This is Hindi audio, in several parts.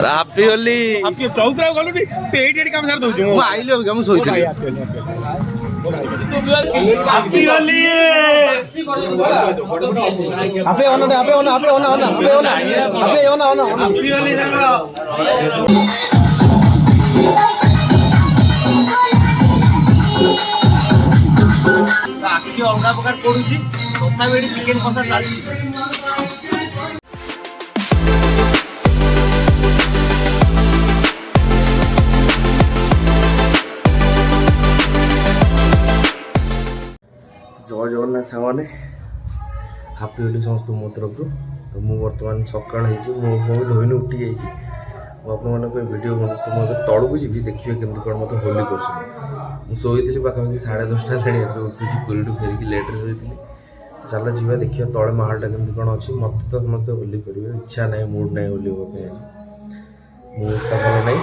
ହାପି ହୋଲି। ଚଉତରା ଗଲୁନି ଏଇଠି କାମ ସାରି ଦଉଛୁ। ମୁଁ ଆଇଲି ଅବିକା ମୁଁ ଶୋଇଥିଲି। ହାପି ହୋଲି। ଆପେ ଅନା ଆପେ ଅନା ଆପେ ଅନା ଅନା ଆପେ ଅନା ଆପେ ଅନା ଅନା ହାପି ହୋଲି ସାଙ୍ଗ। ଆଖି ଅଲଗା ପ୍ରକାର ପଡୁଛି ତଥାପି ଏଠି ଚିକେନ କଷା ଚାଲିଛି। जय जगन्नाथ सांगने हापी होली समस्त मो तरफ तो मुझे बर्तमान सकाल हो धोईन उठी जाइए मुझे वीडियो बना तो मुझे तौक जी देखिए केमती कौन मत होली कर शोई पाखापाखि 10:30 है उठुची पुरी फेरिक लेट्रे शोई चल जी देखिए तले माहलटा केमती कौन अच्छी मत तो समस्त होली करेंगे इच्छा ना मुड ना होली हाँपी आज मुडटा भल ना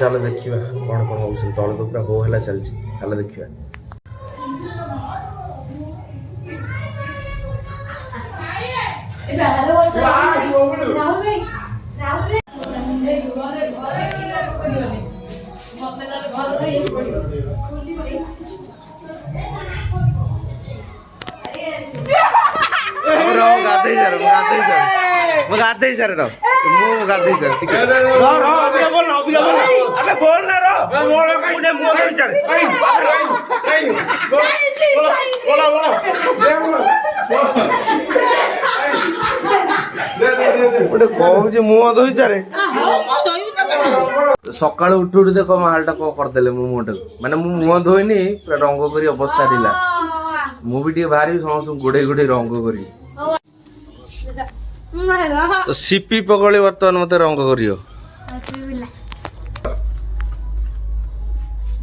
चल देखा कौन कौन हो तले तो पूरा हो है चलती चल देखा गाधे सर गाधे सर कहूँ मुह धोई सारे सका उठी उठी देख माहलटा कौन करदे मो मुहटा माने मुह धोईनी पूरा रंग करी अवस्था ढिला मुझे बाहर समस्त गोड़े गोड़े रंग करी तो सीपी पगड़ी बर्तमान मत रंग करियो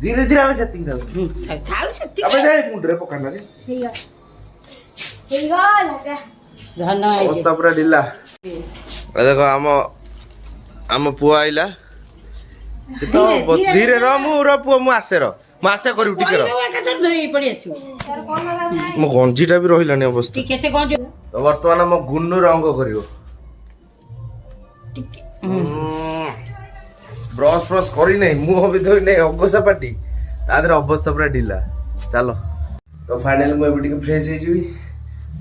धीरे धीरे आवे सेटिंग दाऊ थाउ सेटिंग अबे दे मुंडरे पकाना रे ठीक है लगा धन अवस्था पूरा ढिला देखो आम पुआ आइला तो धीरे र मु र पुआ मु आसे करू टिके र मो गंजीटा भी रहिलानी अवस्था तो वर्तमान मो गुन्नू रंग करियो ब्रश ब्रश करी नहीं मुह भी धोई नहीं अगसा पाटी तादर अवस्था पूरा ढिला चलो तो फाइनली मुझे फ्रेश हो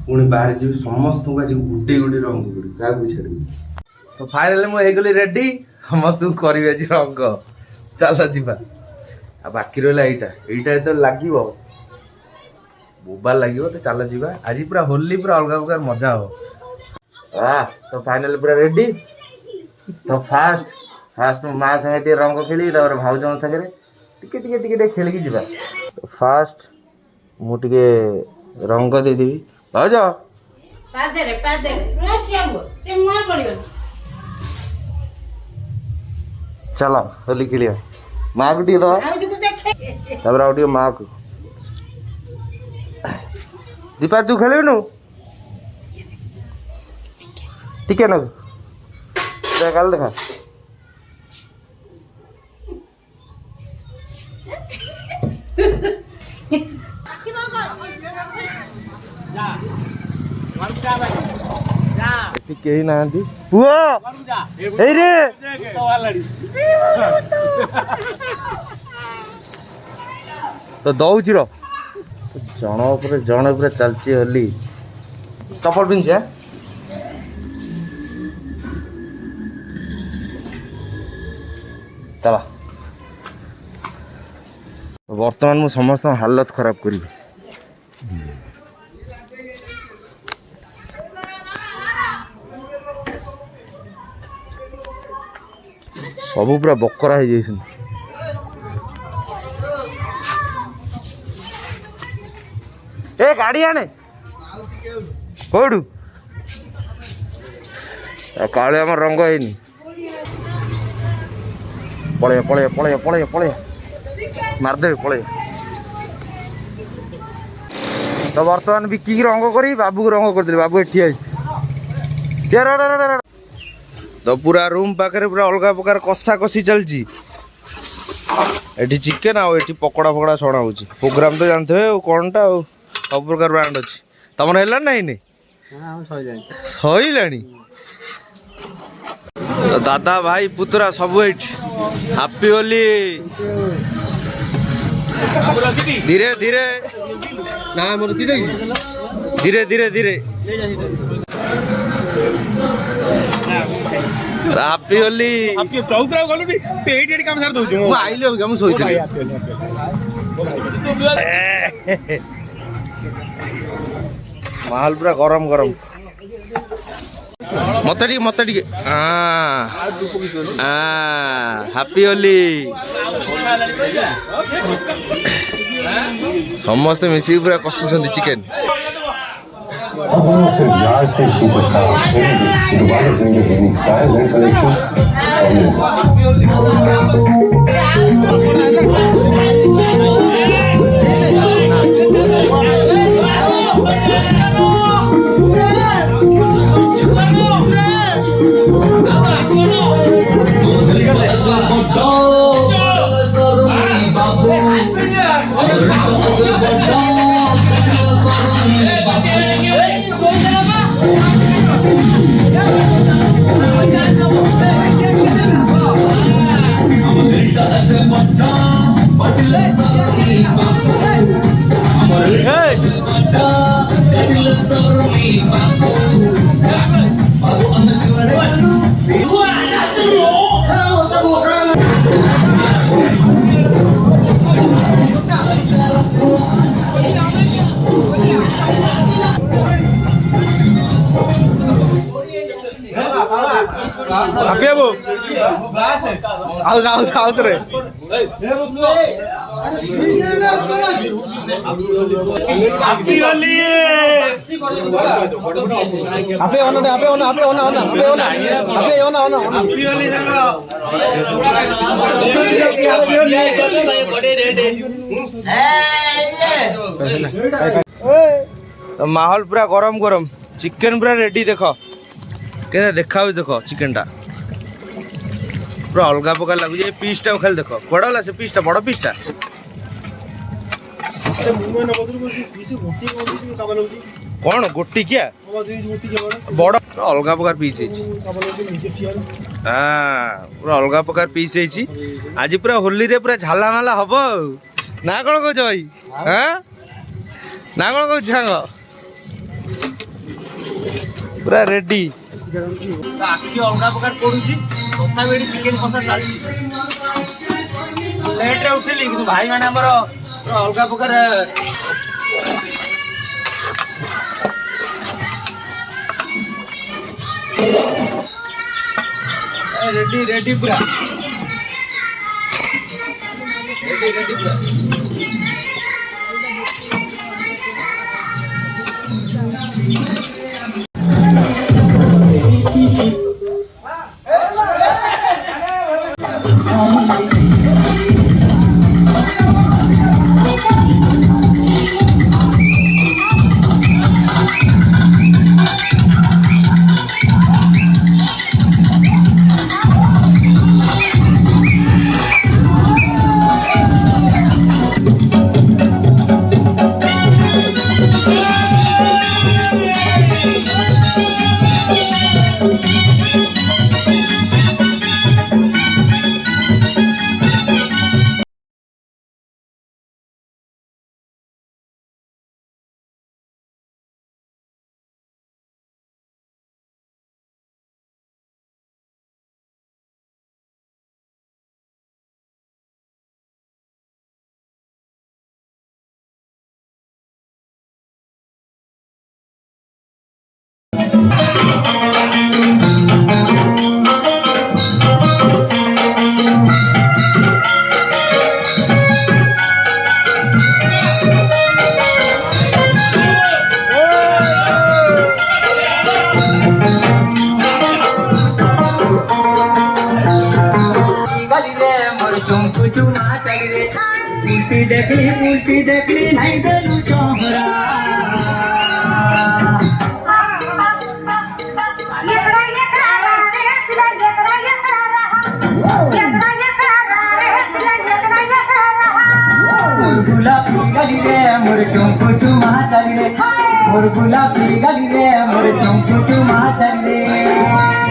पुणी बाहर जी समस्त आज गुटे गुटे रंग करी क्या छाड़ी तो फाइनली मुझे रेडी समस्त करी आज रंग चल जा बाकी रहा यहाँ तो लगे बोबा लगे तो चल जा आज पूरा होली पूरा अलग प्रकार मजा हो तो फाइनली पूरा रेडी तो फास्ट माँ संगे रंग खेली भाज सागे टे खेलिकी जा फास्ट मुझे रंग देदेवी भाज चलो होली खेलिया माँ को टे दवा माँ को दीपा तू खेलु टिके न काल देखा कही ना तो दौची र जन पूरा चलती होली चप्पल पिंधे चला बर्तमान मु समस्त हालत खराब करी सब पूरा बकरा हो जाए ए गाड़ी आने कौटू काले आम रंग है पलैया पलैया पलैया पलैया पलैया मारदे पलैया तो बर्तमान बिकी रंग करी बाबू को रंग कर बाबू एठी तो पूरा रूम पाखे पूरा अलग प्रकार कषा कषी चलती चिकेन आठी पकड़ा फकड़ा छणा हो प्रोग्राम तो जानते हो कौन टा सब प्रकार ब्रांड अच्छी तुम है ना सही তো দাদা ভাই পুতরা সবু এইଠି হ্যাপি হোলি ধীরে ধীরে না মোর দিদে ধীরে ধীরে ধীরে হ্যাপি হোলি আপনি চৌকরা গলুনি পেট এডি কাম ছাড় দଉଛୁ ମୁଁ ଆଇଲି ଅବିକା ମୁଁ ଶୋଇଥିଲି ମାହଲ ପୁରା ଗରମ ଗରମ ମତେ ଟିକେ ହ୍ୟାପି ହୋଲି ସମସ୍ତେ ମିଶିକି ପୁରା କଷୁଛନ୍ତି ଚିକେନ सिर्फ यार से सुपरस्टार दोबारा सुनिए यूनिक स्टाइल्स एंड कलेक्शंस আপনি বাবু আউত রে হ্যাপি হোলি আপে ওনা হ্যাপি হোলি तो माहौल पूरा गरम गरम चिकेन पूरा रेडी देख के देखा देख चिकेन टा पूरा अलग प्रकार लगुच पीसटा खाली देख बड़ा से पीसटा बड़ पीसटा कौन गोटी क्या बड़ अलग प्रकार पीस हाँ पूरा अलग प्रकार पीस आज पूरा होली रे पूरा झाला माला हम ना कौन कौच भाई हाँ ना कौन कौच सांग पूरा रेडी आखि अलग प्रकार पड़ुची तथा चिकेन कषा चलती लेट रे उठिली कि भाई मैंने हमर अलग प्रकार रेडी रेडी पूरा रेडी पूरा उल्टी देखली नहीं देलू चोहरा गुलाबी गली रे मोर चुम्पू चुमा चली रे मोर गुलाबी गली रे मोर चुम्पू चुमा चली रे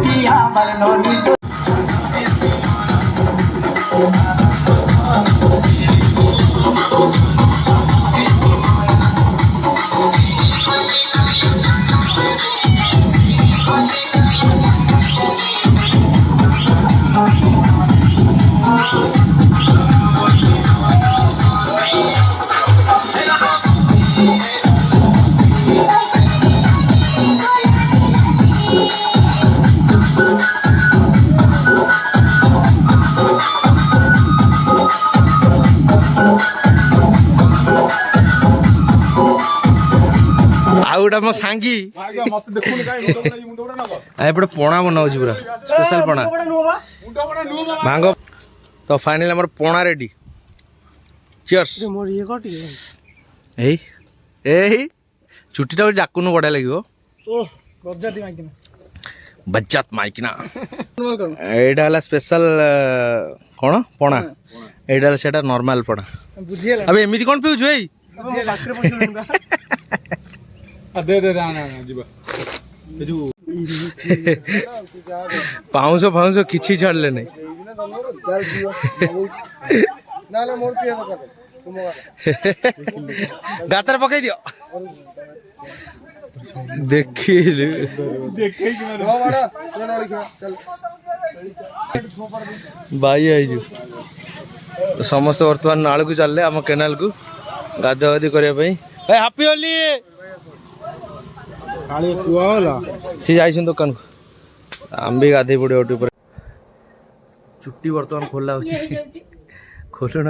তুমি আমার ননি ଆଉ ଗୋଟେ ମୋ ସାଙ୍ଗୀ ଏପଟେ ପଣା ବନାଉଛି ପୁରା ସ୍ପେଶାଲ ପଣା ଭାଙ୍ଗ। ତ ଫାଇନାଲି ଆମର ପଣା ରେଡି। ଚିୟର୍ସ। ଏଇ ଏଇ ଚୁଟିଟା ଡାକୁନୁ ବଢିଆ ଲାଗିବ। ବଜାତ ମାଇକିନା ଏଇଟା ହେଲା ସ୍ପେଶାଲ କଣ ପଣା, ଏଇଟା ହେଲା ସେଟା ନର୍ମାଲ ପଣା। ଏବେ ଏମିତି କଣ ପିଉଛୁ ଏଇ? ପାଉଁଶ ଫାଉଁଶ କିଛି ଛାଡ଼ିଲେ ନାଇଁ। ଗାତରେ ପକେଇ ଦିଅ। ଦେଖିଲି ବାଇ ଆଇଛୁ। ସମସ୍ତେ ବର୍ତ୍ତମାନ ନାଳକୁ ଚାଲିଲେ, ଆମ କେନାଲକୁ ଗାଧା ଗାଧି କରିବା ପାଇଁ। ହାପି ହୋଲି। ସି ଯାଇଛନ୍ତି ଦୋକାନକୁ, ଆମେ ବି ଗାଧେଇ ପଡ଼ିବ ଟିକେ ପରେ। ଚୁଟି ବର୍ତ୍ତମାନ ଖୋଲା ହଉଛି। ଖୋଲୁ ନ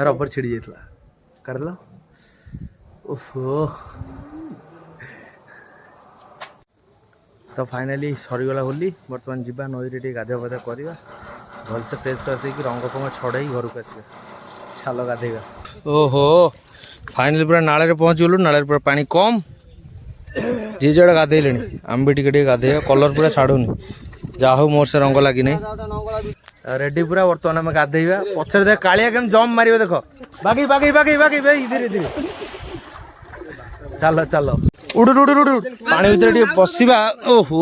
ରବର ଛିଡ଼ି ଯାଇଥିଲା, କାଟିଦେଲ। ଓହୋ। ତ ଫାଇନାଲି ସରିଗଲା ହୋଲି। ବର୍ତ୍ତମାନ ଯିବା ନଈରେ ଟିକେ ଗାଧୁଆ ପାଧୁଆ କରିବା, ଭଲସେ ଫ୍ରେସ୍ ଫ୍ରେସ୍ ହେଇକି ରଙ୍ଗ ଫଙ୍ଗ ଛଡ଼େଇ ଘରକୁ ଆସିବା। ଛାଲ ଗାଧେଇବା। ଓହୋ ଫାଇନାଲି ପୁରା ନାଳରେ ପହଞ୍ଚିଗଲୁ। ନାଳରେ ପୁରା ପାଣି କମ୍, ଯିଏ ଯୁଆଡ଼େ ଗାଧେଇଲେଣି ଆମେ ବି ଟିକେ ଟିକେ ଗାଧେଇବା। କଲର୍ ପୁରା ଛାଡ଼ୁନି, ଯାହା ହଉ ମୋର ସେ ରଙ୍ଗ ଲାଗିନାହିଁ। ରେଡି ପୁରା। ବର୍ତ୍ତମାନ ଆମେ ଗାଧେଇବା। ପଛରେ ଦେଖ କାଳିଆ କେମିତି ଜମ୍ପ ମାରିବ ଦେଖ। ବାଗେଇ ବାଗେଇ ବାଗେଇ ବାଗେଇ ବାଗେଇ ଧୀରେ ଧୀରେ। ଚାଲ ଚାଲ ଉଡୁ ଉଡୁ ଉଡୁ ପାଣି ଭିତରେ ଟିକେ ପଶିବା। ଓହୋ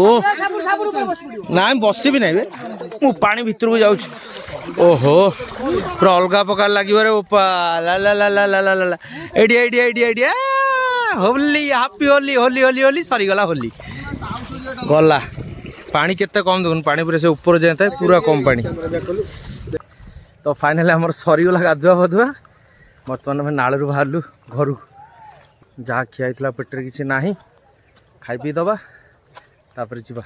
ନାଇଁ ବସିବି ନାହିଁ ବେ, ମୁଁ ପାଣି ଭିତରକୁ ଯାଉଛି। ଓହୋ ପୁରା ଅଲଗା ପ୍ରକାର ଲାଗିବ ରେ ବୋପା। ଲା ଲା ଲା ଲା ଲା ଲା ଲା। ଏଇଠି ଏଇଠି ଏଇଠି ଏଇଠି ହୋଲି। ହାପି ହୋଲି ହୋଲି ହୋଲି ହୋଲି। ସରିଗଲା ହୋଲି, ଗଲା। ପାଣି କେତେ କମ୍ ଦେଖୁନ, ପାଣି ପୁରା ସେ ଉପରେ ଯାଏ ଥାଏ, ପୁରା କମ୍ ପାଣି। ତ ଫାଇନାଲି ଆମର ସରିଗଲା ଗାଧୁଆ ପାଧୁଆ। ବର୍ତ୍ତମାନ ଆମେ ନାଳରୁ ବାହାରିଲୁ ଘରକୁ। ଯାହା ଖିଆ ହେଇଥିଲା ପେଟରେ କିଛି ନାହିଁ, ଖାଇ ପିଇ ଦେବା ତାପରେ ଯିବା।